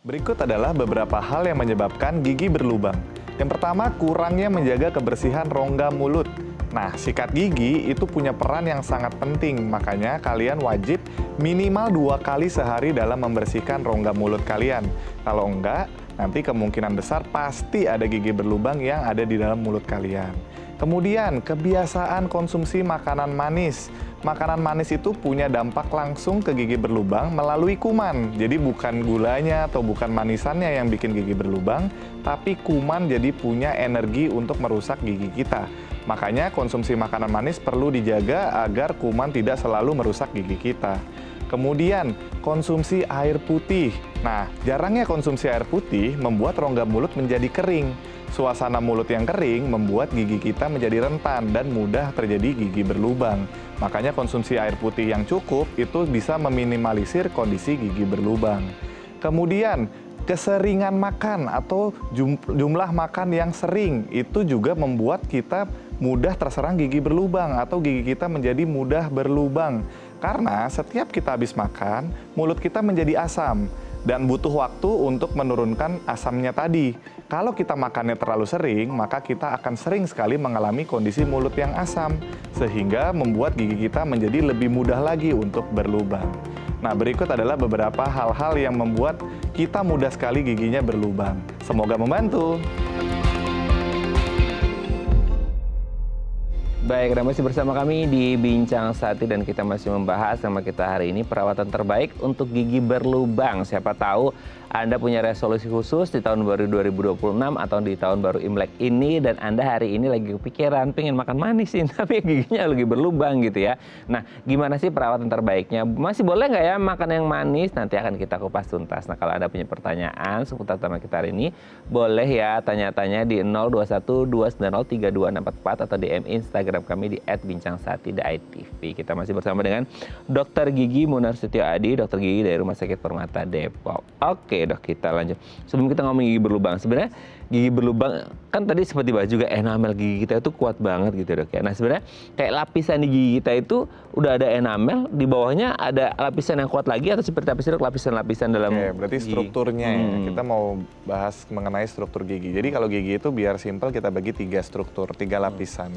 Berikut adalah beberapa hal yang menyebabkan gigi berlubang. Yang pertama, kurangnya menjaga kebersihan rongga mulut. Nah, sikat gigi itu punya peran yang sangat penting, makanya kalian wajib minimal 2 kali sehari dalam membersihkan rongga mulut kalian. Kalau enggak, nanti kemungkinan besar pasti ada gigi berlubang yang ada di dalam mulut kalian. Kemudian, kebiasaan konsumsi makanan manis. Makanan manis itu punya dampak langsung ke gigi berlubang melalui kuman. Jadi bukan gulanya atau bukan manisannya yang bikin gigi berlubang, tapi kuman jadi punya energi untuk merusak gigi kita. Makanya konsumsi makanan manis perlu dijaga agar kuman tidak selalu merusak gigi kita. Kemudian, konsumsi air putih. Nah, jarangnya konsumsi air putih membuat rongga mulut menjadi kering. Suasana mulut yang kering membuat gigi kita menjadi rentan dan mudah terjadi gigi berlubang. Makanya konsumsi air putih yang cukup itu bisa meminimalisir kondisi gigi berlubang. Kemudian, keseringan makan atau jumlah makan yang sering itu juga membuat kita mudah terserang gigi berlubang atau gigi kita menjadi mudah berlubang. Karena setiap kita habis makan, mulut kita menjadi asam dan butuh waktu untuk menurunkan asamnya tadi. Kalau kita makannya terlalu sering, maka kita akan sering sekali mengalami kondisi mulut yang asam, sehingga membuat gigi kita menjadi lebih mudah lagi untuk berlubang. Nah, berikut adalah beberapa hal-hal yang membuat kita mudah sekali giginya berlubang. Semoga membantu. Baik, Anda masih bersama kami di Bincang Sati dan kita masih membahas sama kita hari ini perawatan terbaik untuk gigi berlubang. Siapa tahu Anda punya resolusi khusus di tahun baru 2026 atau di tahun baru Imlek ini dan Anda hari ini lagi kepikiran pengen makan manis sih, tapi giginya lagi berlubang gitu ya. Nah, gimana sih perawatan terbaiknya? Masih boleh nggak ya makan yang manis? Nanti akan kita kupas tuntas. Nah, kalau Anda punya pertanyaan seputar tema kita hari ini, boleh ya tanya-tanya di 0212903264 atau DM Instagram kami di @bincangsati.itv. Kita masih bersama dengan Dr. Gigi Munar Setio Adi, dokter gigi dari Rumah Sakit Permata Depok. Oke dok, kita lanjut. Sebelum kita ngomong gigi berlubang, sebenarnya gigi berlubang kan tadi seperti dibahas juga enamel gigi kita itu kuat banget gitu dok ya. Nah sebenarnya kayak lapisan di gigi kita itu udah ada enamel, di bawahnya ada lapisan yang kuat lagi atau seperti apa sih dok lapisan-lapisan dalam Oke, berarti gigi? strukturnya ya. Kita mau bahas mengenai struktur gigi. Jadi kalau gigi itu biar simpel kita bagi 3 struktur, 3 lapisan.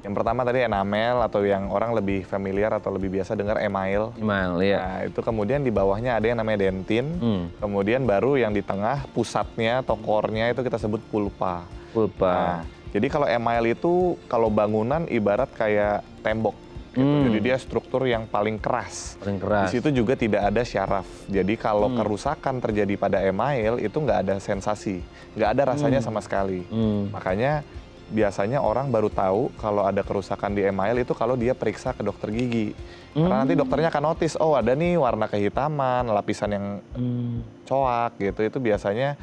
Yang pertama tadi enamel atau yang orang lebih familiar atau lebih biasa dengar email. Email ya. Nah, itu kemudian di bawahnya ada yang namanya dentin. Kemudian baru yang di tengah pusatnya atau core-nya itu kita sebut pulpa. Pulpa. Nah, jadi kalau email itu kalau bangunan ibarat kayak tembok. Gitu. Jadi dia struktur yang paling keras. Paling keras. Di situ juga tidak ada syaraf. Jadi kalau kerusakan terjadi pada email itu nggak ada sensasi, nggak ada rasanya sama sekali. Makanya biasanya orang baru tahu kalau ada kerusakan di email itu kalau dia periksa ke dokter gigi. Karena nanti dokternya akan notice, oh ada nih warna kehitaman, lapisan yang coak gitu. Itu biasanya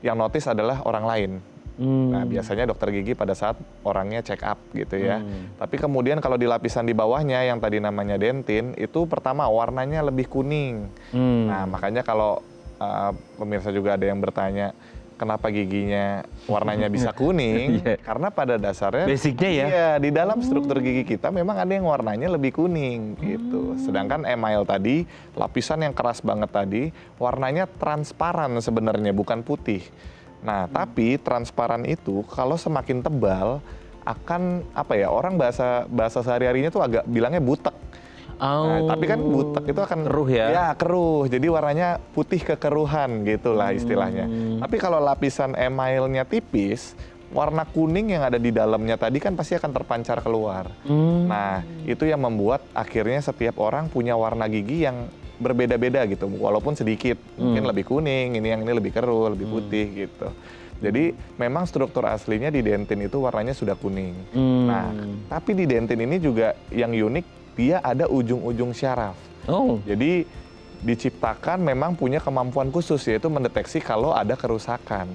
yang notice adalah orang lain. Nah biasanya dokter gigi pada saat orangnya check up gitu ya. Tapi kemudian kalau di lapisan di bawahnya yang tadi namanya dentin, itu pertama warnanya lebih kuning. Nah makanya kalau pemirsa juga ada yang bertanya, kenapa giginya warnanya bisa kuning? Karena pada dasarnya Basicnya ya? Iya, di dalam struktur gigi kita memang ada yang warnanya lebih kuning gitu. Sedangkan email tadi, lapisan yang keras banget tadi, warnanya transparan sebenarnya, bukan putih. Nah, tapi transparan itu kalau semakin tebal akan apa ya? Orang bahasa sehari-harinya tuh agak bilangnya butek. Nah, tapi kan butek itu akan keruh ya? Ya, keruh. Jadi warnanya putih kekeruhan gitulah istilahnya. Tapi kalau lapisan emailnya tipis, warna kuning yang ada di dalamnya tadi kan pasti akan terpancar keluar. Nah, itu yang membuat akhirnya setiap orang punya warna gigi yang berbeda-beda gitu, walaupun sedikit. Mungkin lebih kuning, ini lebih keruh, lebih putih gitu. Jadi memang struktur aslinya di dentin itu warnanya sudah kuning. Nah, tapi di dentin ini juga yang unik, dia ada ujung-ujung syaraf. Jadi diciptakan memang punya kemampuan khusus, yaitu mendeteksi kalau ada kerusakan.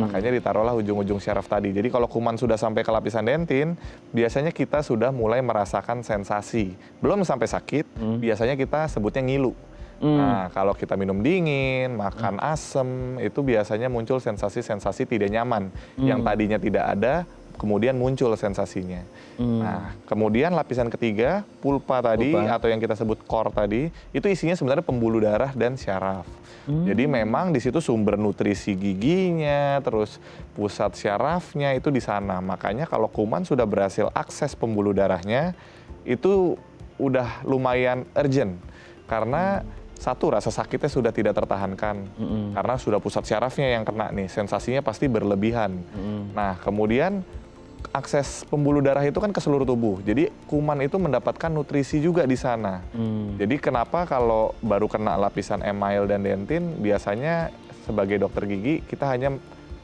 Makanya ditaruhlah ujung-ujung syaraf tadi. Jadi kalau kuman sudah sampai ke lapisan dentin, biasanya kita sudah mulai merasakan sensasi. Belum sampai sakit, biasanya kita sebutnya ngilu. Nah, kalau kita minum dingin, makan asem, itu biasanya muncul sensasi-sensasi tidak nyaman. Yang tadinya tidak ada, kemudian muncul sensasinya. Nah, kemudian lapisan ketiga, pulpa tadi atau yang kita sebut core tadi, itu isinya sebenarnya pembuluh darah dan syaraf. Jadi memang di situ sumber nutrisi giginya, terus pusat syarafnya itu di sana. Makanya kalau kuman sudah berhasil akses pembuluh darahnya, itu udah lumayan urgent. Karena satu, rasa sakitnya sudah tidak tertahankan. Karena sudah pusat syarafnya yang kena nih, sensasinya pasti berlebihan. Nah, kemudian akses pembuluh darah itu kan ke seluruh tubuh. Jadi kuman itu mendapatkan nutrisi juga di sana. Jadi kenapa kalau baru kena lapisan email dan dentin, biasanya sebagai dokter gigi kita hanya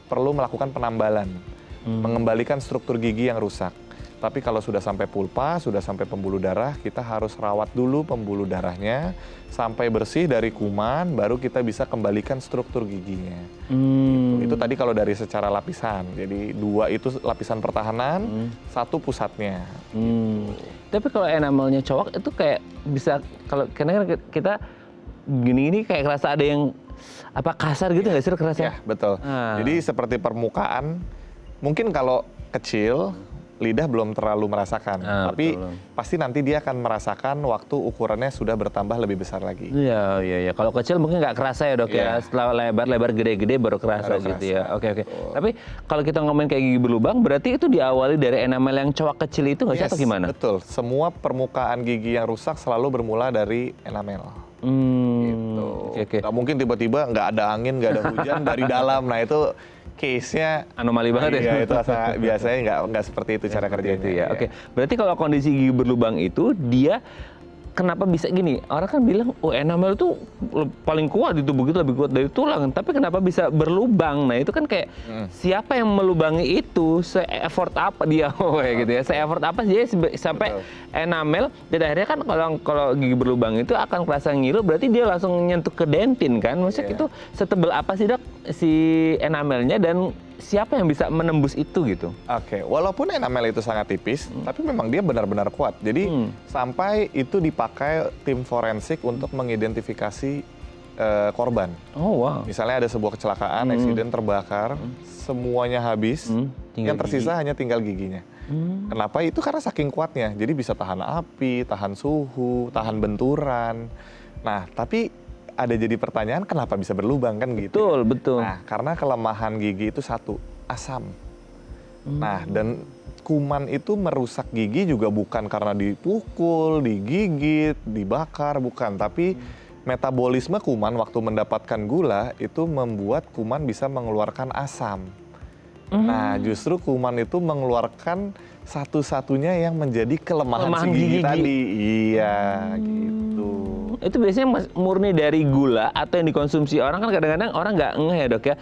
perlu melakukan penambalan, mengembalikan struktur gigi yang rusak. Tapi kalau sudah sampai pulpa, sudah sampai pembuluh darah, kita harus rawat dulu pembuluh darahnya sampai bersih dari kuman, baru kita bisa kembalikan struktur giginya. Itu tadi kalau dari secara lapisan. Jadi 2 itu lapisan pertahanan, 1 pusatnya. Tapi kalau enamelnya cowok itu kayak bisa, kalau karena kita gini-gini kayak kerasa ada yang apa kasar gitu nggak sih kerasa? Ya, betul. Jadi seperti permukaan, mungkin kalau kecil, lidah belum terlalu merasakan, tapi pasti nanti dia akan merasakan waktu ukurannya sudah bertambah lebih besar lagi. Iya. Kalau kecil mungkin nggak kerasa ya dok ya, setelah lebar gede-gede baru kerasa gitu ya. Oke. Tapi kalau kita ngomongin kayak gigi berlubang, berarti itu diawali dari enamel yang cowok kecil itu nggak sih atau gimana? Betul, semua permukaan gigi yang rusak selalu bermula dari enamel. Gitu. Nggak mungkin tiba-tiba nggak ada angin, nggak ada hujan dari dalam, nah itu case-nya anomali banget ya. Iya, itu biasanya nggak seperti itu cara kerjanya. Itu ya. Oke. Berarti kalau kondisi gigi berlubang itu dia kenapa bisa gini? Orang kan bilang, oh enamel itu paling kuat di tubuh kita, lebih kuat dari tulang. Tapi kenapa bisa berlubang? Nah itu kan kayak siapa yang melubangi itu? Se-effort apa dia? Gitu ya. Se-effort apa sih sampai enamel? Dan akhirnya kan kalau gigi berlubang itu akan kerasa ngilu, berarti dia langsung nyentuh ke dentin kan? Maksudnya itu setebal apa sih dok si enamelnya dan siapa yang bisa menembus itu gitu? Oke, walaupun enamel itu sangat tipis, tapi memang dia benar-benar kuat. Jadi sampai itu dipakai tim forensik untuk mengidentifikasi korban. Oh wow. Misalnya ada sebuah kecelakaan, eksiden terbakar, semuanya habis, yang tersisa hanya tinggal giginya. Kenapa? Itu karena saking kuatnya. Jadi bisa tahan api, tahan suhu, tahan benturan. Nah, tapi ada jadi pertanyaan kenapa bisa berlubang kan gitu. Betul. Nah, karena kelemahan gigi itu satu, asam. Nah, dan kuman itu merusak gigi juga bukan karena dipukul, digigit, dibakar, bukan. Tapi metabolisme kuman waktu mendapatkan gula itu membuat kuman bisa mengeluarkan asam. Nah, justru kuman itu mengeluarkan satu-satunya yang menjadi kelemahan si gigi tadi. Iya, gitu. Itu biasanya murni dari gula atau yang dikonsumsi orang kan kadang-kadang orang nggak ngeh ya dok ya.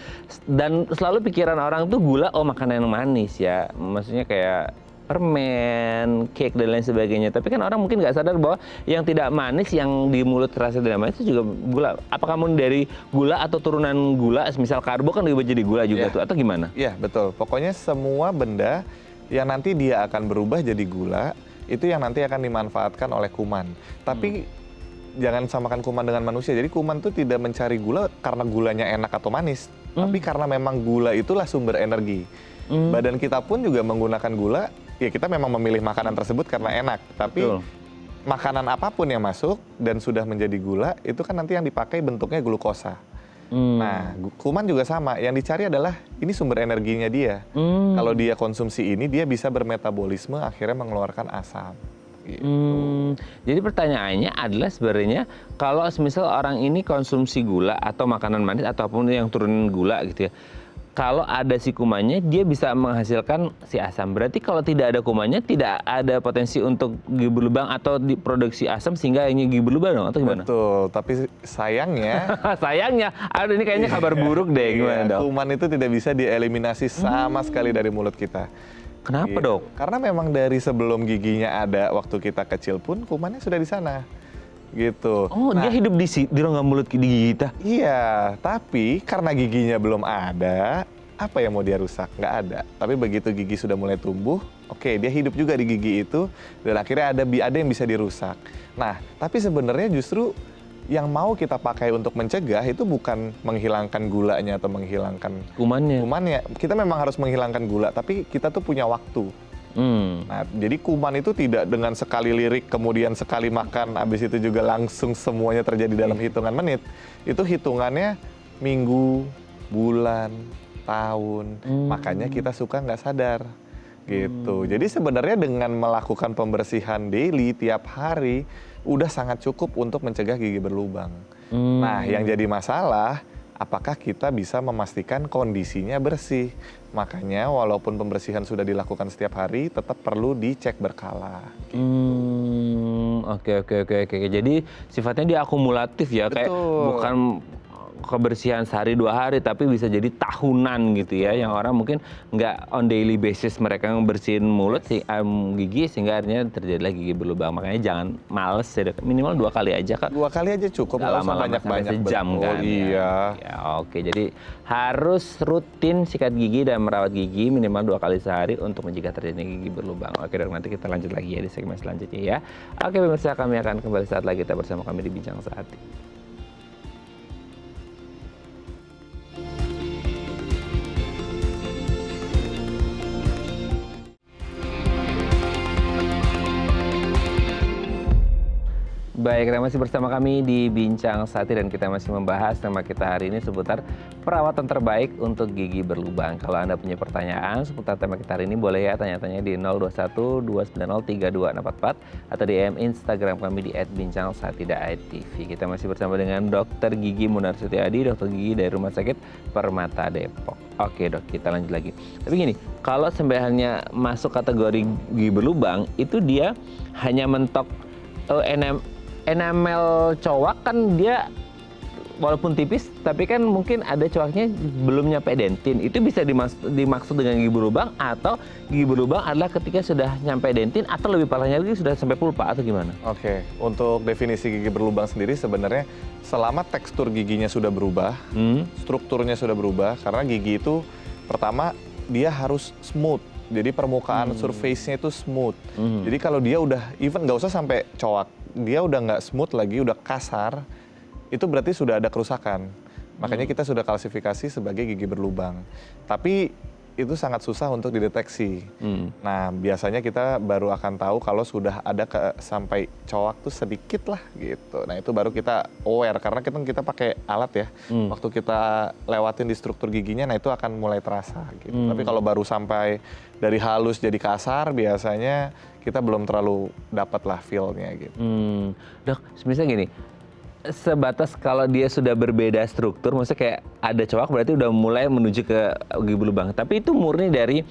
Dan selalu pikiran orang tuh gula, oh makanan yang manis ya. Maksudnya kayak permen, cake dan lain sebagainya. Tapi kan orang mungkin nggak sadar bahwa yang tidak manis, yang di mulut terasa tidak manis itu juga gula. Apakah kamu dari gula atau turunan gula, misal karbo kan juga jadi gula juga tuh, atau gimana? Iya betul. Pokoknya semua benda yang nanti dia akan berubah jadi gula, itu yang nanti akan dimanfaatkan oleh kuman. Tapi jangan samakan kuman dengan manusia. Jadi kuman tuh tidak mencari gula karena gulanya enak atau manis, tapi karena memang gula itulah sumber energi. Badan kita pun juga menggunakan gula, ya kita memang memilih makanan tersebut karena enak. Tapi makanan apapun yang masuk dan sudah menjadi gula, itu kan nanti yang dipakai bentuknya glukosa. Nah, kuman juga sama. Yang dicari adalah ini sumber energinya dia. Kalau dia konsumsi ini, dia bisa bermetabolisme, akhirnya mengeluarkan asam. Gitu. Jadi pertanyaannya adalah sebenarnya kalau misal orang ini konsumsi gula atau makanan manis ataupun yang turunin gula gitu ya, kalau ada si kumannya dia bisa menghasilkan si asam. Berarti kalau tidak ada kumannya tidak ada potensi untuk gigi berlubang atau diproduksi asam sehingga ini gigi berlubang dong atau gimana? Betul, tapi sayangnya aduh ini kayaknya kabar buruk deh gimana dok? Kuman itu tidak bisa dieliminasi sama sekali dari mulut kita. Kenapa gitu. dok? Karena memang dari sebelum giginya ada waktu kita kecil pun kumannya sudah di sana, gitu. Oh, dia hidup di rongga mulut gigi kita? Iya, tapi karena giginya belum ada, apa yang mau dia rusak? Nggak ada. Tapi begitu gigi sudah mulai tumbuh, oke, dia hidup juga di gigi itu, dan akhirnya ada yang bisa dirusak. Nah, tapi sebenarnya justru yang mau kita pakai untuk mencegah itu bukan menghilangkan gulanya atau menghilangkan kumannya. Kita memang harus menghilangkan gula, tapi kita tuh punya waktu. Nah, jadi kuman itu tidak dengan sekali lirik, kemudian sekali makan, habis itu juga langsung semuanya terjadi dalam hitungan menit. Itu hitungannya minggu, bulan, tahun. Makanya kita suka nggak sadar. Gitu. Jadi sebenarnya dengan melakukan pembersihan daily tiap hari udah sangat cukup untuk mencegah gigi berlubang. Nah, yang jadi masalah apakah kita bisa memastikan kondisinya bersih. Makanya walaupun pembersihan sudah dilakukan setiap hari tetap perlu dicek berkala. Oke. Jadi sifatnya dia akumulatif ya, kayak bukan kebersihan sehari 2 hari tapi bisa jadi tahunan gitu ya, yang orang mungkin nggak on daily basis mereka ngebersihin mulut gigi sehingga akhirnya terjadi lagi gigi berlubang. Makanya jangan males ya, minimal 2 kali aja Kak. 2 kali aja cukup, nggak usah banyak-banyak. Sejam kan. Iya. Ya, oke, jadi harus rutin sikat gigi dan merawat gigi minimal 2 kali sehari untuk mencegah terjadinya gigi berlubang. Oke dok, nanti kita lanjut lagi ya di segmen selanjutnya ya. Oke pemirsa, kami akan kembali saat lagi, kita bersama kami di Bincang Sehati. Baik, kita masih bersama kami di Bincang Sehati dan kita masih membahas tema kita hari ini seputar perawatan terbaik untuk gigi berlubang. Kalau Anda punya pertanyaan seputar tema kita hari ini, boleh ya tanya-tanya di 021-290-3244 atau DM Instagram kami di @bincang-sehati.tv. Kita masih bersama dengan Dr. Gigi Munar Setiadi, dokter gigi dari Rumah Sakit Permata Depok. Oke dok, kita lanjut lagi. Tapi gini, kalau sebenarnya masuk kategori gigi berlubang, itu dia hanya mentok enamel cowak kan dia walaupun tipis tapi kan mungkin ada cowaknya belum nyampe dentin. Itu bisa dimaksud dengan gigi berlubang, atau gigi berlubang adalah ketika sudah nyampe dentin atau lebih parahnya lagi sudah sampai pulpa atau gimana? Oke, untuk definisi gigi berlubang sendiri sebenarnya selama tekstur giginya sudah berubah, strukturnya sudah berubah, karena gigi itu pertama dia harus smooth. Jadi permukaan surface-nya itu smooth. Jadi kalau dia udah even nggak usah sampai cowak, dia udah nggak smooth lagi, udah kasar, itu berarti sudah ada kerusakan. Makanya kita sudah klasifikasi sebagai gigi berlubang. Tapi itu sangat susah untuk dideteksi. Nah, biasanya kita baru akan tahu kalau sudah ada sampai cowak tuh sedikit lah gitu. Nah, itu baru kita aware karena kita pakai alat ya. Waktu kita lewatin di struktur giginya, nah itu akan mulai terasa gitu. Tapi kalau baru sampai dari halus jadi kasar, biasanya kita belum terlalu dapat lah feel-nya gitu. Dok, misalnya gini, sebatas kalau dia sudah berbeda struktur, maksudnya kayak ada cowak berarti udah mulai menuju ke gigi berlubang. Tapi itu murni dari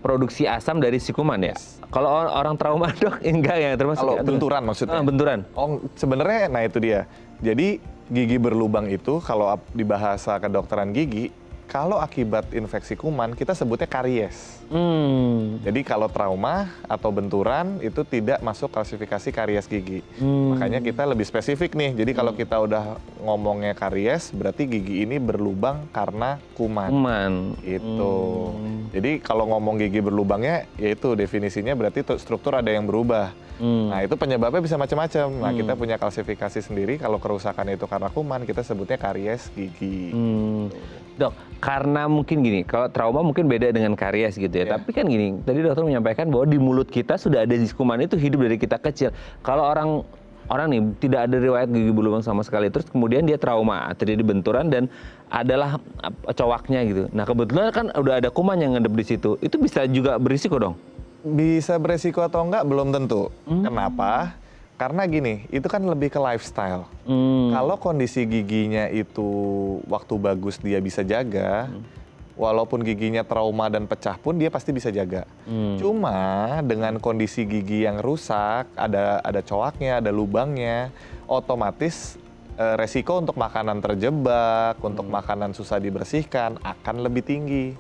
produksi asam dari si kuman ya? Kalau orang trauma dok, enggak ya termasuk? Kalau benturan maksudnya? Benturan. Oh, sebenarnya nah itu dia. Jadi gigi berlubang itu kalau di bahasa kedokteran gigi, kalau akibat infeksi kuman kita sebutnya karies. Jadi kalau trauma atau benturan itu tidak masuk klasifikasi karies gigi. Makanya kita lebih spesifik nih. Jadi kalau kita udah ngomongnya karies, berarti gigi ini berlubang karena kuman. Itu. Jadi kalau ngomong gigi berlubangnya, yaitu definisinya berarti struktur ada yang berubah. Nah itu penyebabnya bisa macam-macam. Nah kita punya klasifikasi sendiri. Kalau kerusakan itu karena kuman, kita sebutnya karies gigi. Dok, karena mungkin gini, kalau trauma mungkin beda dengan karies gitu ya. Tapi kan gini, tadi dokter menyampaikan bahwa di mulut kita sudah ada kuman itu hidup dari kita kecil. Kalau orang nih tidak ada riwayat gigi berlubang sama sekali, terus kemudian dia trauma, terjadi benturan dan adalah cowaknya gitu. Nah kebetulan kan udah ada kuman yang ngendep di situ, itu bisa juga berisiko dong? Bisa beresiko atau enggak belum tentu. Kenapa? Karena gini, itu kan lebih ke lifestyle. Kalau kondisi giginya itu waktu bagus dia bisa jaga, walaupun giginya trauma dan pecah pun dia pasti bisa jaga. Cuma dengan kondisi gigi yang rusak, ada cowaknya, ada lubangnya, otomatis resiko untuk makanan terjebak, untuk makanan susah dibersihkan akan lebih tinggi.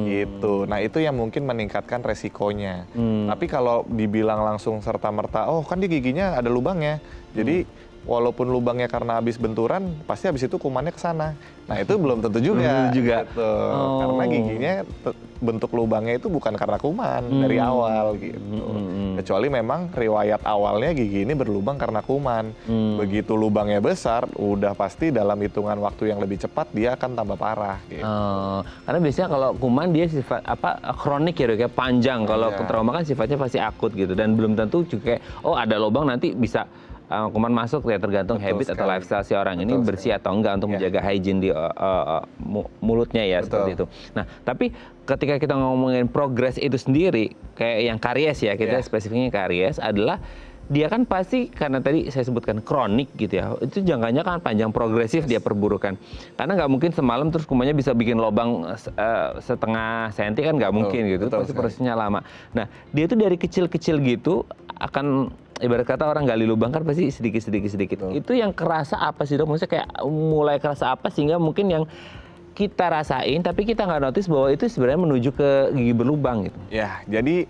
Gitu. Nah itu yang mungkin meningkatkan resikonya. Tapi kalau dibilang langsung serta-merta, oh kan di giginya ada lubangnya, jadi walaupun lubangnya karena habis benturan, pasti habis itu kumannya ke sana. Nah itu belum tentu juga. Gitu. Karena giginya bentuk lubangnya itu bukan karena kuman dari awal gitu. Kecuali memang riwayat awalnya gigi ini berlubang karena kuman. Begitu lubangnya besar, udah pasti dalam hitungan waktu yang lebih cepat dia akan tambah parah. Gitu. Karena biasanya kalau kuman dia sifat kronik ya, kayak panjang. Kalau trauma kan sifatnya pasti akut gitu, dan belum tentu juga kayak ada lubang nanti bisa kuman masuk ya, tergantung habit atau lifestyle si orang ini bersih atau enggak untuk menjaga hygiene di mulutnya ya. Seperti itu. Nah, tapi ketika kita ngomongin progres itu sendiri, kayak yang karies ya, kita spesifiknya karies adalah dia kan pasti karena tadi saya sebutkan kronik gitu ya, itu jangkanya kan panjang, progresif dia perburukan. Karena nggak mungkin semalam terus kumannya bisa bikin lubang setengah senti kan nggak mungkin gitu, pasti prosesnya lama. Nah, dia tuh dari kecil-kecil gitu akan ibarat kata orang gali lubang kan pasti sedikit. Itu yang kerasa apa sih dok? Maksudnya kayak mulai kerasa apa sehingga mungkin yang kita rasain tapi kita nggak notice bahwa itu sebenarnya menuju ke gigi berlubang gitu. Ya, jadi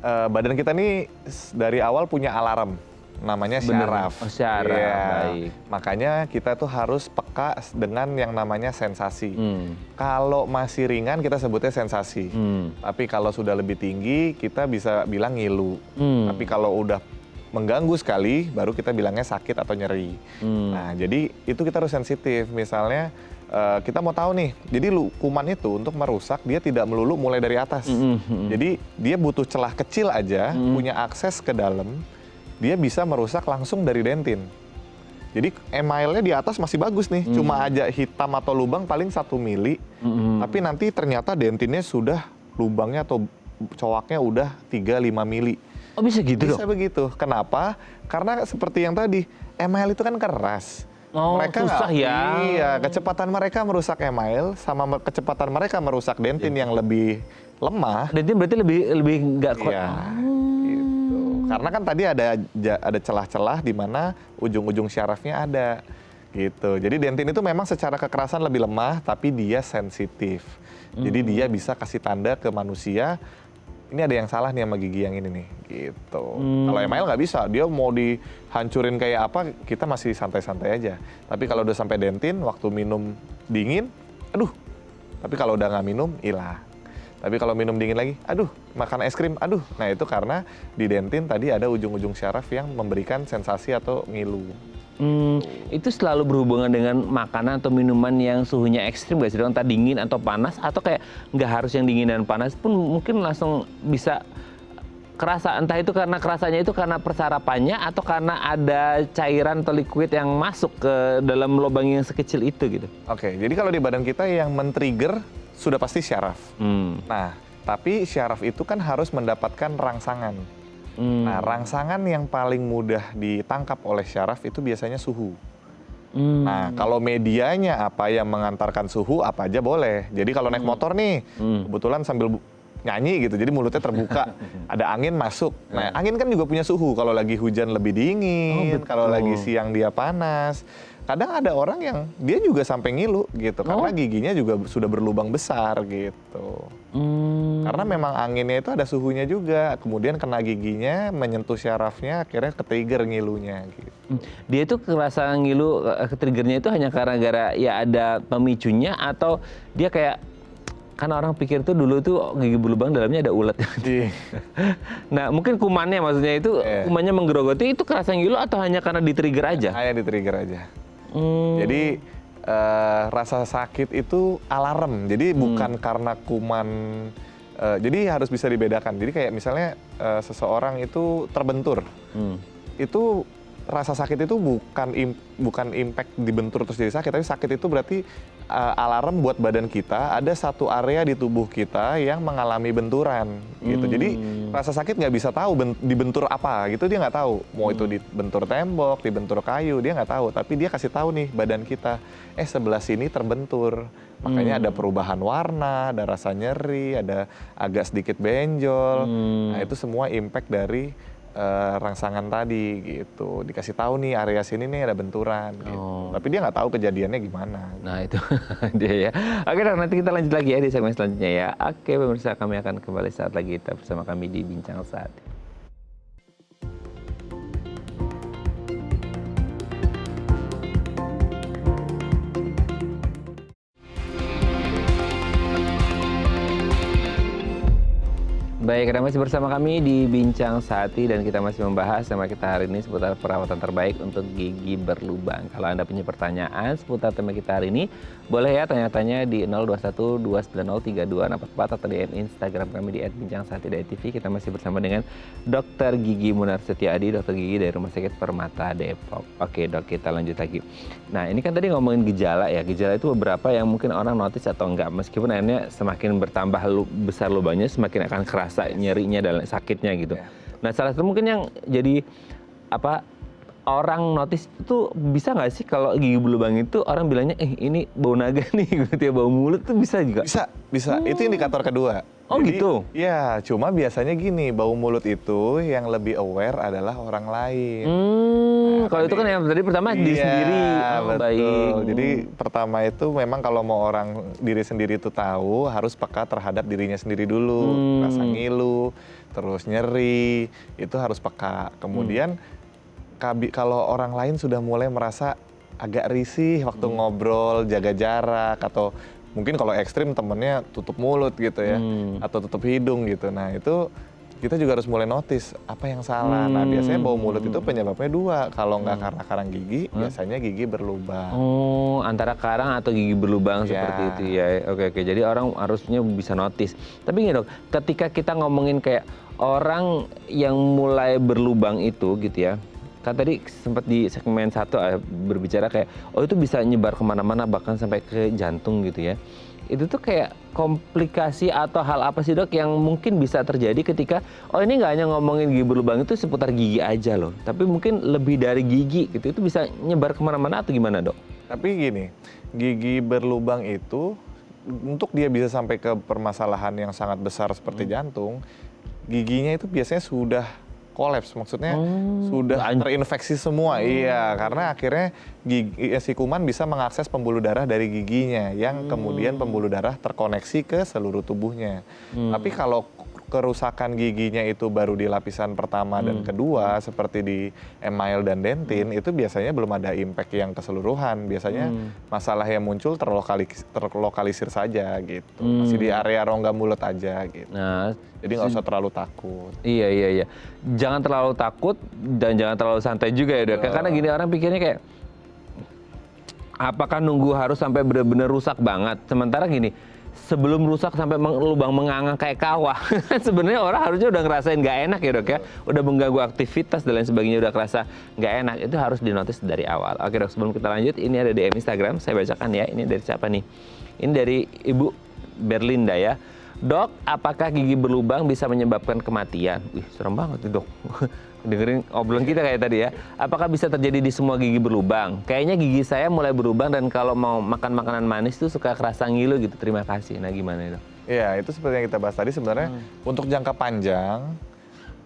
badan kita nih dari awal punya alarm, namanya syaraf. Syaraf, baik. Makanya kita tuh harus peka dengan yang namanya sensasi. Kalau masih ringan kita sebutnya sensasi. Tapi kalau sudah lebih tinggi kita bisa bilang ngilu. Tapi kalau udah mengganggu sekali, baru kita bilangnya sakit atau nyeri. Nah, jadi itu kita harus sensitif. Misalnya kita mau tahu nih, jadi kuman itu untuk merusak dia tidak melulu mulai dari atas. Jadi dia butuh celah kecil aja, punya akses ke dalam, dia bisa merusak langsung dari dentin. Jadi emailnya di atas masih bagus nih, cuma aja hitam atau lubang paling 1 mili, tapi nanti ternyata dentinnya sudah lubangnya atau coaknya udah 3-5 mili. Oh bisa gitu dok? Bisa begitu. Kenapa? Karena seperti yang tadi, email itu kan keras. Mereka susah ya. Iya, kecepatan mereka merusak email sama kecepatan mereka merusak dentin yang lebih lemah. Dentin berarti lebih nggak kuat. Iya, gitu. Karena kan tadi ada celah-celah di mana ujung-ujung syarafnya ada. Gitu. Jadi dentin itu memang secara kekerasan lebih lemah, tapi dia sensitif. Jadi dia bisa kasih tanda ke manusia, ini ada yang salah nih sama gigi yang ini nih, gitu. Kalau email nggak bisa, dia mau dihancurin kayak apa, kita masih santai-santai aja. Tapi kalau udah sampai dentin, waktu minum dingin, aduh. Tapi kalau udah nggak minum, hilang. Tapi kalau minum dingin lagi, aduh, makan es krim, aduh. Nah itu karena di dentin tadi ada ujung-ujung syaraf yang memberikan sensasi atau ngilu. Itu selalu berhubungan dengan makanan atau minuman yang suhunya ekstrim gak sih? Entah dingin atau panas, atau kayak nggak harus yang dingin dan panas pun mungkin langsung bisa kerasa, entah itu karena kerasanya itu karena persarapannya atau karena ada cairan atau liquid yang masuk ke dalam lubang yang sekecil itu gitu. Oke, jadi kalau di badan kita yang men-trigger sudah pasti syaraf. Nah, tapi syaraf itu kan harus mendapatkan rangsangan. Nah, rangsangan yang paling mudah ditangkap oleh syaraf itu biasanya suhu. Nah, kalau medianya apa yang mengantarkan suhu, apa aja boleh. Jadi kalau naik motor nih, kebetulan sambil nyanyi gitu, jadi mulutnya terbuka, ada angin masuk. Nah, angin kan juga punya suhu. Kalau lagi hujan lebih dingin, kalau lagi siang dia panas. Kadang ada orang yang dia juga sampai ngilu gitu, karena giginya juga sudah berlubang besar gitu. Karena memang anginnya itu ada suhunya juga, kemudian kena giginya, menyentuh syarafnya, akhirnya ke-trigger ngilunya gitu. Dia itu kerasa ngilu, ke-triggernya itu hanya karena gara ya ada pemicunya, atau dia kayak, karena orang pikir tuh dulu tuh gigi berlubang dalamnya ada ulet. Nah mungkin kumannya, maksudnya itu kumannya menggerogoti, itu kerasa ngilu atau hanya karena di-trigger aja? Hanya di-trigger aja. Jadi rasa sakit itu alarm, jadi bukan karena kuman. Jadi harus bisa dibedakan. Jadi kayak misalnya seseorang itu terbentur, itu rasa sakit itu bukan impact dibentur terus jadi sakit, tapi sakit itu berarti alarm buat badan kita ada satu area di tubuh kita yang mengalami benturan gitu. Jadi rasa sakit nggak bisa tahu dibentur apa gitu, dia nggak tahu. Mau itu dibentur tembok, dibentur kayu, dia nggak tahu. Tapi dia kasih tahu nih badan kita, sebelah sini terbentur. Makanya ada perubahan warna, ada rasa nyeri, ada agak sedikit benjol. Nah itu semua impact dari rangsangan tadi gitu. Dikasih tahu nih area sini nih ada benturan gitu. Tapi dia nggak tahu kejadiannya gimana. Nah itu dia ya. Oke, nanti kita lanjut lagi ya di segmen selanjutnya ya. Oke pemirsa, kami akan kembali saat lagi kita bersama kami di Bincang Saat. Baik, Anda masih bersama kami di Bincang Sati dan kita masih membahas tema kita hari ini seputar perawatan terbaik untuk gigi berlubang. Kalau Anda punya pertanyaan seputar tema kita hari ini, boleh ya tanya-tanya di 0212903244 atau di Instagram kami di @bincang_sati_tv. Kita masih bersama dengan Dr. Gigi Munar Setiadi, dokter gigi dari Rumah Sakit Permata Depok. Oke dok, kita lanjut lagi. Nah ini kan tadi ngomongin gejala ya, gejala itu beberapa yang mungkin orang notice atau enggak. Meskipun akhirnya semakin bertambah besar lubangnya, semakin akan kerasa nyerinya dan sakitnya gitu. Nah salah satu mungkin yang jadi orang notice itu bisa nggak sih kalau gigi berlubang itu orang bilangnya ini bau naga nih gitu ya, bau mulut tuh bisa juga? Bisa. Itu indikator kedua. Oh Jadi, gitu? Ya, cuma biasanya gini, bau mulut itu yang lebih aware adalah orang lain. Kalau itu kan yang tadi pertama diri sendiri. Betul. Baik. Jadi pertama itu memang kalau mau orang diri sendiri itu tahu harus peka terhadap dirinya sendiri dulu. Rasa ngilu, terus nyeri, itu harus peka. Kemudian kalau orang lain sudah mulai merasa agak risih waktu ngobrol, jaga jarak, atau mungkin kalau ekstrim temennya tutup mulut gitu ya, atau tutup hidung gitu. Nah itu kita juga harus mulai notice apa yang salah. Nah biasanya bau mulut itu penyebabnya dua. Kalau nggak karena karang gigi, biasanya gigi berlubang. Oh, antara karang atau gigi berlubang seperti itu ya. Oke. Jadi orang harusnya bisa notice. Tapi gini dok, ketika kita ngomongin kayak orang yang mulai berlubang itu gitu ya, kan tadi sempat di segmen 1 berbicara kayak itu bisa nyebar kemana-mana bahkan sampai ke jantung gitu ya. Itu tuh kayak komplikasi atau hal apa sih dok yang mungkin bisa terjadi ketika ini nggak hanya ngomongin gigi berlubang itu seputar gigi aja loh, tapi mungkin lebih dari gigi gitu, itu bisa nyebar kemana-mana atau gimana dok? Tapi gini, gigi berlubang itu untuk dia bisa sampai ke permasalahan yang sangat besar seperti jantung, giginya itu biasanya sudah kolaps, maksudnya sudah terinfeksi semua. Iya, karena akhirnya si kuman bisa mengakses pembuluh darah dari giginya, yang kemudian pembuluh darah terkoneksi ke seluruh tubuhnya. Tapi kalau kerusakan giginya itu baru di lapisan pertama dan kedua, seperti di email dan dentin, itu biasanya belum ada impact yang keseluruhan. Biasanya masalah yang muncul terlokalisir saja gitu, masih di area rongga mulut aja gitu. Nah, jadi nggak usah terlalu takut. Iya. Jangan terlalu takut dan jangan terlalu santai juga ya dok. Karena gini orang pikirnya kayak, apakah nunggu harus sampai benar-benar rusak banget? Sementara gini, sebelum rusak sampai lubang menganga kayak kawah, sebenarnya orang harusnya udah ngerasain nggak enak ya dok ya, udah mengganggu aktivitas dan lain sebagainya, udah kerasa nggak enak, itu harus dinotis dari awal. Oke dok, sebelum kita lanjut, ini ada DM Instagram, saya bacakan ya, ini dari siapa nih? Ini dari Ibu Berlinda ya. Dok, apakah gigi berlubang bisa menyebabkan kematian? Wih, serem banget nih dok. Dengerin obrolan kita kayak tadi ya. Apakah bisa terjadi di semua gigi berlubang? Kayaknya gigi saya mulai berlubang dan kalau mau makan makanan manis tuh suka kerasa ngilu gitu. Terima kasih. Nah gimana dok? Iya, itu seperti yang kita bahas tadi sebenarnya untuk jangka panjang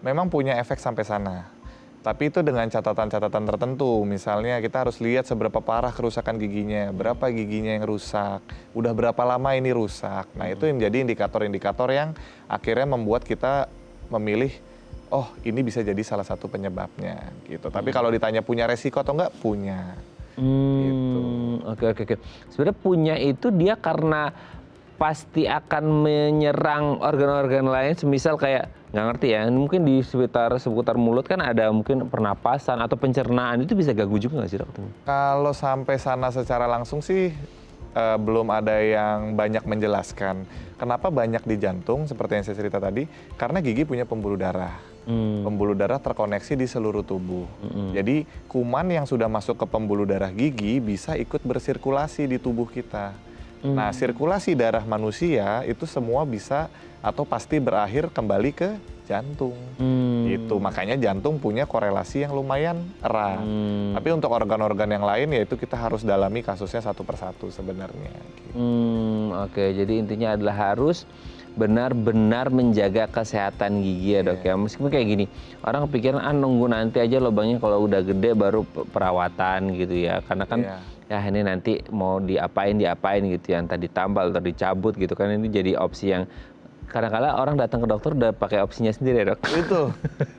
memang punya efek sampai sana. Tapi itu dengan catatan-catatan tertentu. Misalnya kita harus lihat seberapa parah kerusakan giginya, berapa giginya yang rusak, udah berapa lama ini rusak. Nah itu yang jadi indikator-indikator yang akhirnya membuat kita memilih, oh ini bisa jadi salah satu penyebabnya gitu. Tapi kalau ditanya punya resiko atau enggak, punya. Gitu. Oke. Sebenarnya punya itu dia karena pasti akan menyerang organ-organ lain, semisal kayak nggak ngerti ya, mungkin di seputar mulut kan ada mungkin pernapasan atau pencernaan, itu bisa ganggu juga nggak sih dok? Kalau sampai sana secara langsung sih belum ada yang banyak menjelaskan. Kenapa banyak di jantung seperti yang saya cerita tadi? Karena gigi punya pembuluh darah. Pembuluh darah terkoneksi di seluruh tubuh. Jadi kuman yang sudah masuk ke pembuluh darah gigi bisa ikut bersirkulasi di tubuh kita. Nah, sirkulasi darah manusia itu semua bisa atau pasti berakhir kembali ke jantung. Gitu. Makanya jantung punya korelasi yang lumayan erat. Tapi untuk organ-organ yang lain ya itu kita harus dalami kasusnya satu persatu sebenarnya. Gitu. Oke, jadi intinya adalah harus benar-benar menjaga kesehatan gigi ya dok ya. Meskipun kayak gini, orang kepikiran nunggu nanti aja lubangnya kalau udah gede baru perawatan gitu ya. Karena kan ya ini nanti mau diapain gitu ya, entah ditambal atau dicabut gitu kan, ini jadi opsi yang kadang-kadang orang datang ke dokter udah pakai opsinya sendiri ya dok. Itu,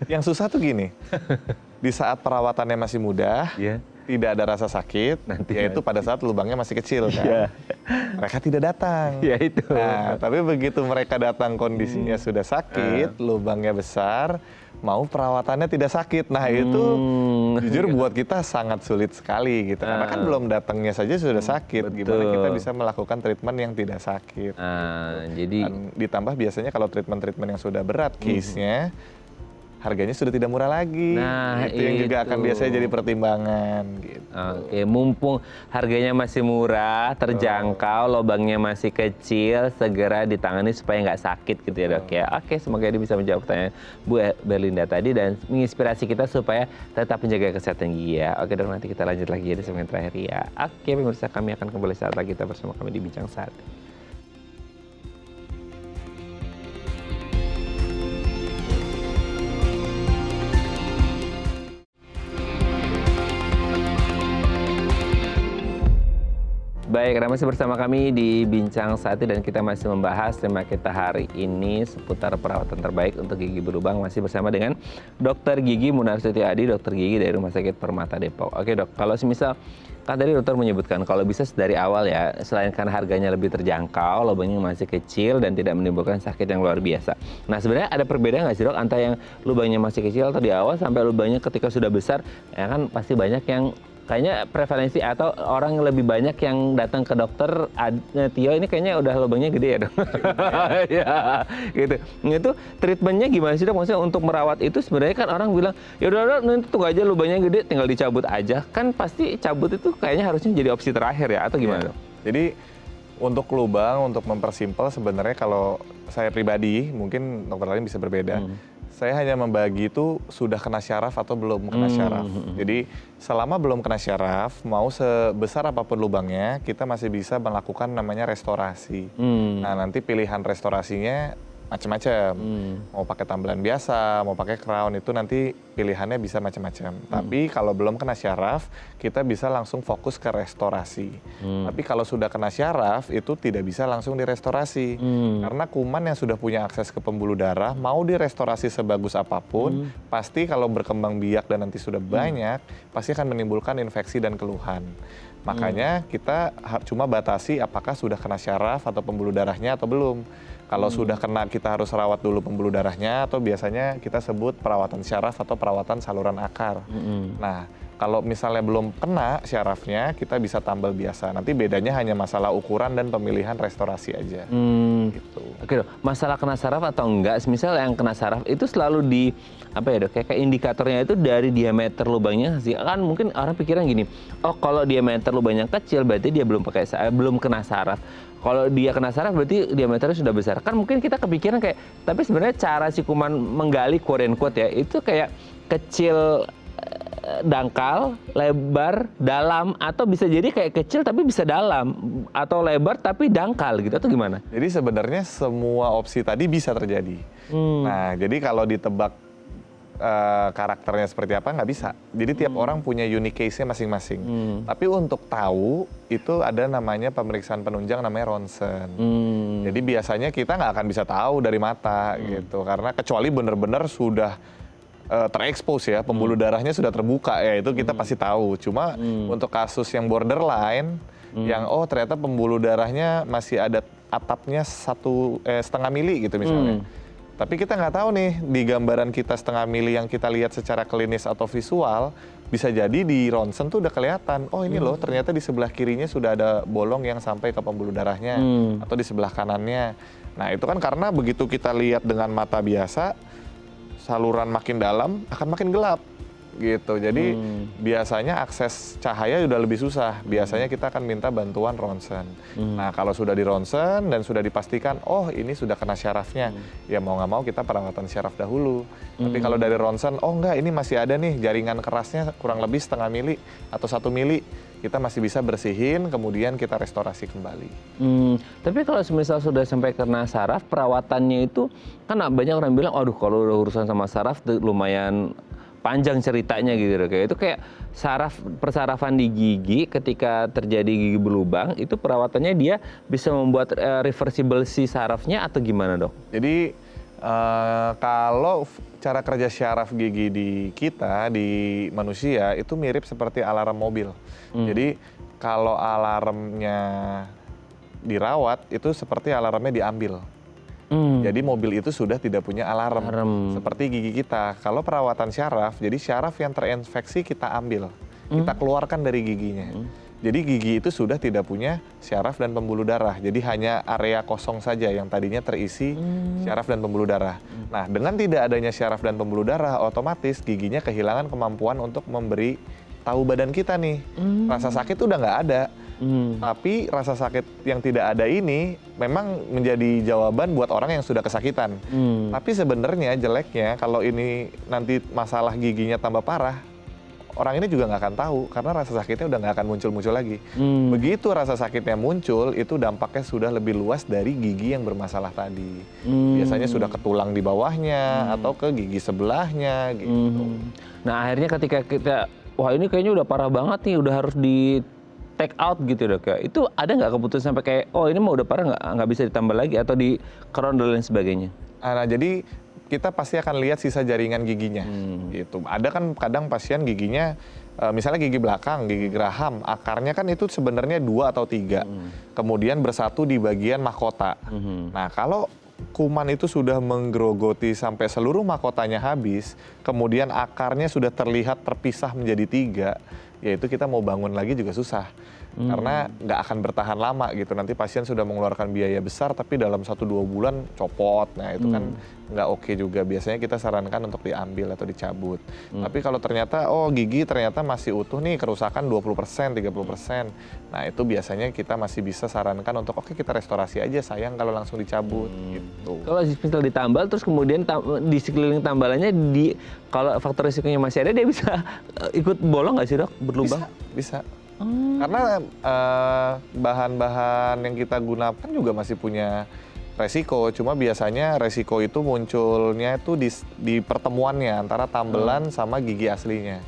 yang susah tuh gini, di saat perawatannya masih muda, tidak ada rasa sakit, yaitu pada saat lubangnya masih kecil kan. Iya. Mereka tidak datang. Ya itu. Nah, tapi begitu mereka datang kondisinya sudah sakit, lubangnya besar, mau perawatannya tidak sakit. Nah itu jujur buat kita sangat sulit sekali gitu. Karena kan belum datangnya saja sudah sakit. Gimana kita bisa melakukan treatment yang tidak sakit. Jadi Dan ditambah biasanya kalau treatment-treatment yang sudah berat case-nya, harganya sudah tidak murah lagi. Nah, itu yang juga akan biasanya jadi pertimbangan gitu. Oke, mumpung harganya masih murah, terjangkau, lubangnya masih kecil, segera ditangani supaya nggak sakit gitu ya dok ya. Oke, semoga ini bisa menjawab pertanyaan Bu Berlinda tadi dan menginspirasi kita supaya tetap menjaga kesehatan gigi ya. Oke dok, nanti kita lanjut lagi di segmen terakhir ya. Oke pemirsa, kami akan kembali saat lagi kita bersama kami di Bincang Sate. Baik, Anda masih bersama kami di Bincang Sate dan kita masih membahas tema kita hari ini seputar perawatan terbaik untuk gigi berlubang. Masih bersama dengan Dr. Gigi Munarstuti Adi, Dokter Gigi dari Rumah Sakit Permata Depok. Oke dok, kalau semisal kan tadi dokter menyebutkan kalau bisa dari awal ya, selain karena harganya lebih terjangkau, lubangnya masih kecil dan tidak menimbulkan sakit yang luar biasa. Nah sebenarnya ada perbedaan nggak sih dok antara yang lubangnya masih kecil atau di awal sampai lubangnya ketika sudah besar? Ya kan pasti banyak yang kayaknya prevalensi atau orang yang lebih banyak yang datang ke dokter, Tio ini kayaknya udah lubangnya gede ya dong. Ya, gitu. Itu treatmentnya gimana sih dok? Maksudnya untuk merawat itu sebenarnya kan orang bilang, ya udah nanti tunggu aja lubangnya gede, tinggal dicabut aja. Kan pasti cabut itu kayaknya harusnya jadi opsi terakhir ya, atau gimana dok? Jadi untuk lubang, untuk mempersimpel sebenarnya kalau saya pribadi, mungkin dokter lain bisa berbeda. Saya hanya membagi itu sudah kena syaraf atau belum kena syaraf. Jadi selama belum kena syaraf, mau sebesar apapun lubangnya, kita masih bisa melakukan namanya restorasi. Nah nanti pilihan restorasinya macam-macam. Mau pakai tambelan biasa, mau pakai crown, itu nanti pilihannya bisa macam-macam. Tapi kalau belum kena syaraf, kita bisa langsung fokus ke restorasi. Tapi kalau sudah kena syaraf, itu tidak bisa langsung direstorasi. Karena kuman yang sudah punya akses ke pembuluh darah, mau direstorasi sebagus apapun, pasti kalau berkembang biak dan nanti sudah banyak, pasti akan menimbulkan infeksi dan keluhan. Makanya kita cuma batasi apakah sudah kena syaraf atau pembuluh darahnya atau belum. Kalau sudah kena, kita harus rawat dulu pembuluh darahnya, atau biasanya kita sebut perawatan syaraf atau perawatan saluran akar. Nah, kalau misalnya belum kena syarafnya, kita bisa tambal biasa. Nanti bedanya hanya masalah ukuran dan pemilihan restorasi aja. Gitu. Oke dok, masalah kena saraf atau enggak, misal yang kena saraf itu selalu di apa ya dok, kayak indikatornya itu dari diameter lubangnya sih. Kan mungkin orang pikiran gini, oh kalau diameter lubangnya kecil berarti dia belum kena saraf. Kalau dia kena saraf berarti diameternya sudah besar. Kan mungkin kita kepikiran kayak, tapi sebenarnya cara si kuman menggali quote and quote ya, itu kayak kecil, dangkal, lebar, dalam, atau bisa jadi kayak kecil tapi bisa dalam, atau lebar tapi dangkal gitu, atau gimana? Jadi sebenarnya semua opsi tadi bisa terjadi. Nah, jadi kalau ditebak karakternya seperti apa nggak bisa. Jadi tiap orang punya unique case-nya masing-masing. Tapi untuk tahu itu ada namanya pemeriksaan penunjang namanya ronsen. Jadi biasanya kita nggak akan bisa tahu dari mata gitu, karena kecuali benar-benar sudah terekspos ya, pembuluh darahnya sudah terbuka ya, itu kita pasti tahu. Cuma untuk kasus yang borderline, yang ternyata pembuluh darahnya masih ada atapnya 1,5 mili gitu misalnya. Tapi kita nggak tahu nih, di gambaran kita 0,5 mili yang kita lihat secara klinis atau visual, bisa jadi di ronsen tuh udah kelihatan, oh ini loh ternyata di sebelah kirinya sudah ada bolong yang sampai ke pembuluh darahnya, atau di sebelah kanannya. Nah itu kan karena begitu kita lihat dengan mata biasa, saluran makin dalam akan makin gelap gitu. Jadi biasanya akses cahaya udah lebih susah. Biasanya kita akan minta bantuan ronsen. Nah kalau sudah di ronsen dan sudah dipastikan, oh ini sudah kena syarafnya, ya mau nggak mau kita perawatan syaraf dahulu. Tapi kalau dari ronsen, oh enggak ini masih ada nih jaringan kerasnya kurang lebih 0,5 mili atau 1 mili, kita masih bisa bersihin, kemudian kita restorasi kembali. Tapi kalau misal sudah sampai kena saraf, perawatannya itu kan banyak orang bilang, aduh kalau udah urusan sama saraf lumayan panjang ceritanya gitu. Itu kayak persarafan di gigi ketika terjadi gigi berlubang, itu perawatannya dia bisa membuat reversible si sarafnya atau gimana dok? Jadi Kalau cara kerja syaraf gigi di kita, di manusia, itu mirip seperti alarm mobil. Jadi kalau alarmnya dirawat, itu seperti alarmnya diambil. Jadi mobil itu sudah tidak punya alarm. Seperti gigi kita. Kalau perawatan syaraf, jadi syaraf yang terinfeksi kita ambil. Kita keluarkan dari giginya. Jadi gigi itu sudah tidak punya syaraf dan pembuluh darah. Jadi hanya area kosong saja yang tadinya terisi syaraf dan pembuluh darah. Nah, dengan tidak adanya syaraf dan pembuluh darah, otomatis giginya kehilangan kemampuan untuk memberi tahu badan kita nih. Rasa sakit udah nggak ada. Tapi rasa sakit yang tidak ada ini memang menjadi jawaban buat orang yang sudah kesakitan. Tapi sebenarnya jeleknya kalau ini nanti masalah giginya tambah parah, orang ini juga nggak akan tahu karena rasa sakitnya udah nggak akan muncul-muncul lagi. Begitu rasa sakitnya muncul, itu dampaknya sudah lebih luas dari gigi yang bermasalah tadi. Biasanya sudah ke tulang di bawahnya atau ke gigi sebelahnya gitu. Nah akhirnya ketika kita, wah ini kayaknya udah parah banget nih, udah harus di take out gitu dok ya. Itu ada nggak keputusan sampai kayak, oh ini mau udah parah nggak bisa ditambah lagi atau di crown dan lain sebagainya? Nah jadi kita pasti akan lihat sisa jaringan giginya. Gitu. Ada kan kadang pasien giginya, misalnya gigi belakang, gigi geraham, akarnya kan itu sebenarnya 2 atau 3. Kemudian bersatu di bagian mahkota. Nah kalau kuman itu sudah menggerogoti sampai seluruh mahkotanya habis, kemudian akarnya sudah terlihat terpisah menjadi 3, yaitu kita mau bangun lagi juga susah. Karena nggak akan bertahan lama gitu. Nanti pasien sudah mengeluarkan biaya besar, tapi dalam 1-2 bulan copot. Nah itu kan nggak oke juga. Biasanya kita sarankan untuk diambil atau dicabut. Tapi kalau ternyata, oh gigi ternyata masih utuh nih, kerusakan 20%, 30%. Nah itu biasanya kita masih bisa sarankan untuk, oke kita restorasi aja, sayang kalau langsung dicabut gitu. Kalau misal ditambal, terus kemudian di sekeliling tambalannya, kalau faktor risikonya masih ada, dia bisa ikut bolong nggak sih dok, berlubang? Bisa. Karena bahan-bahan yang kita gunakan juga masih punya resiko. Cuma biasanya resiko itu munculnya itu di pertemuannya antara tambelan sama gigi aslinya.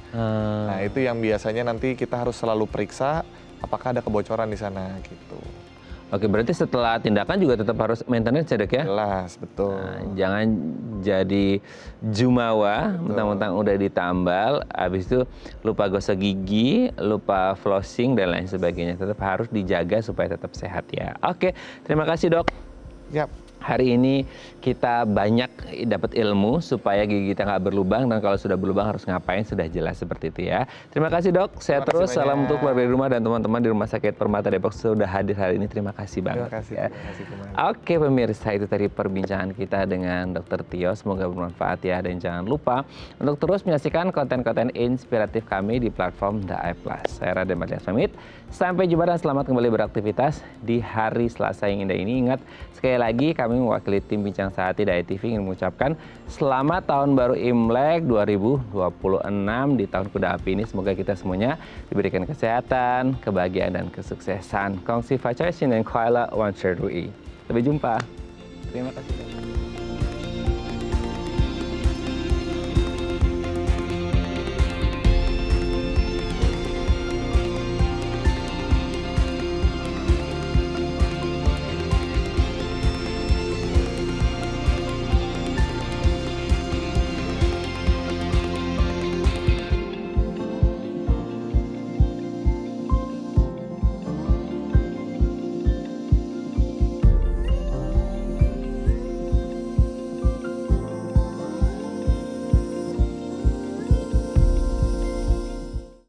Nah itu yang biasanya nanti kita harus selalu periksa apakah ada kebocoran di sana gitu. Oke, berarti setelah tindakan juga tetap harus maintenance ya dok ya? Jelas, betul. Nah, jangan jadi jumawa, mentang-mentang udah ditambal, habis itu lupa gosok gigi, lupa flossing dan lain sebagainya. Tetap harus dijaga supaya tetap sehat ya. Oke, terima kasih dok. Yap. Hari ini kita banyak dapat ilmu supaya gigi kita nggak berlubang, dan kalau sudah berlubang harus ngapain, sudah jelas seperti itu ya. Terima kasih dok, sehat terus, salam untuk keluarga di rumah dan teman-teman di Rumah Sakit Permata Depok sudah hadir hari ini, terima kasih banget. Terima kasih, ya. terima kasih Kuman. Oke pemirsa, itu tadi perbincangan kita dengan Dr. Tio, semoga bermanfaat ya, dan jangan lupa untuk terus menyaksikan konten-konten inspiratif kami di platform The Eye Plus. Saya Raden Marlians pamit, sampai jumpa dan selamat kembali beraktivitas di hari Selasa yang indah ini. Ingat, sekali lagi kami mewakili tim Bincang Sehati Daya TV ingin mengucapkan selamat tahun baru Imlek 2026 di tahun kuda api ini. Semoga kita semuanya diberikan kesehatan, kebahagiaan, dan kesuksesan. Kongsi Fachoy Sin dan Kuala Wan Sherdui. Sampai jumpa. Terima kasih.